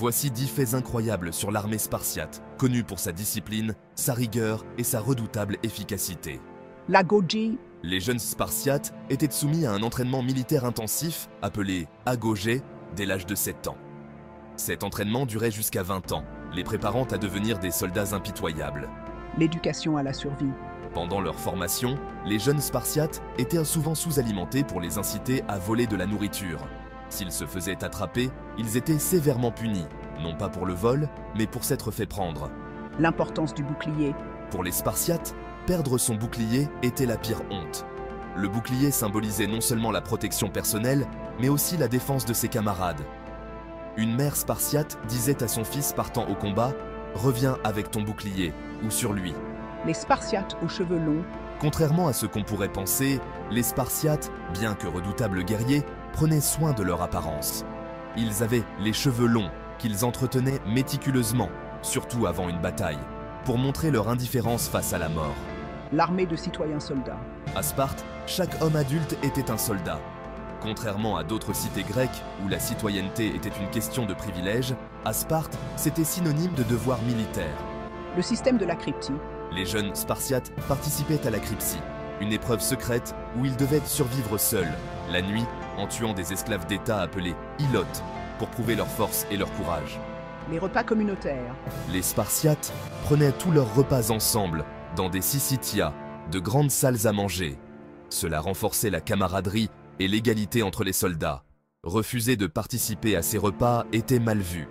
Voici 10 faits incroyables sur l'armée spartiate, connue pour sa discipline, sa rigueur et sa redoutable efficacité. L'agogé. Les jeunes spartiates étaient soumis à un entraînement militaire intensif, appelé agogé, dès l'âge de 7 ans. Cet entraînement durait jusqu'à 20 ans, les préparant à devenir des soldats impitoyables. L'éducation à la survie. Pendant leur formation, les jeunes spartiates étaient souvent sous-alimentés pour les inciter à voler de la nourriture. S'ils se faisaient attraper, ils étaient sévèrement punis, non pas pour le vol, mais pour s'être fait prendre. L'importance du bouclier. Pour les Spartiates, perdre son bouclier était la pire honte. Le bouclier symbolisait non seulement la protection personnelle, mais aussi la défense de ses camarades. Une mère spartiate disait à son fils partant au combat « Reviens avec ton bouclier » ou sur lui. Les Spartiates aux cheveux longs. Contrairement à ce qu'on pourrait penser, les Spartiates, bien que redoutables guerriers, prenaient soin de leur apparence. Ils avaient les cheveux longs, qu'ils entretenaient méticuleusement, surtout avant une bataille, pour montrer leur indifférence face à la mort. L'armée de citoyens soldats. À Sparte, chaque homme adulte était un soldat. Contrairement à d'autres cités grecques où la citoyenneté était une question de privilège, à Sparte, c'était synonyme de devoir militaire. Le système de la cryptie. Les jeunes Spartiates participaient à la cryptie, une épreuve secrète où ils devaient survivre seuls, la nuit, en tuant des esclaves d'État appelés ilotes, pour prouver leur force et leur courage. Les repas communautaires. Les Spartiates prenaient tous leurs repas ensemble, dans des syssitia, de grandes salles à manger. Cela renforçait la camaraderie et l'égalité entre les soldats. Refuser de participer à ces repas était mal vu.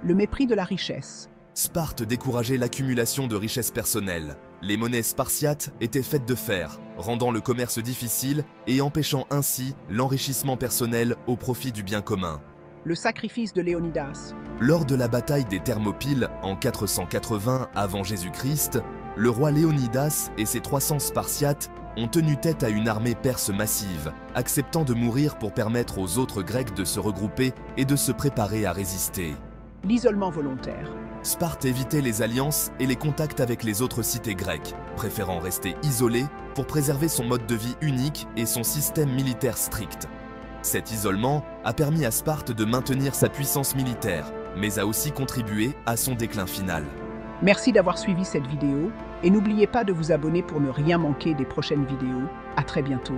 Le mépris de la richesse. Sparte décourageait l'accumulation de richesses personnelles. Les monnaies spartiates étaient faites de fer, rendant le commerce difficile et empêchant ainsi l'enrichissement personnel au profit du bien commun. Le sacrifice de Léonidas. Lors de la bataille des Thermopyles en 480 avant Jésus-Christ, le roi Léonidas et ses 300 Spartiates ont tenu tête à une armée perse massive, acceptant de mourir pour permettre aux autres Grecs de se regrouper et de se préparer à résister. L'isolement volontaire. Sparte évitait les alliances et les contacts avec les autres cités grecques, préférant rester isolée pour préserver son mode de vie unique et son système militaire strict. Cet isolement a permis à Sparte de maintenir sa puissance militaire, mais a aussi contribué à son déclin final. Merci d'avoir suivi cette vidéo et n'oubliez pas de vous abonner pour ne rien manquer des prochaines vidéos. À très bientôt.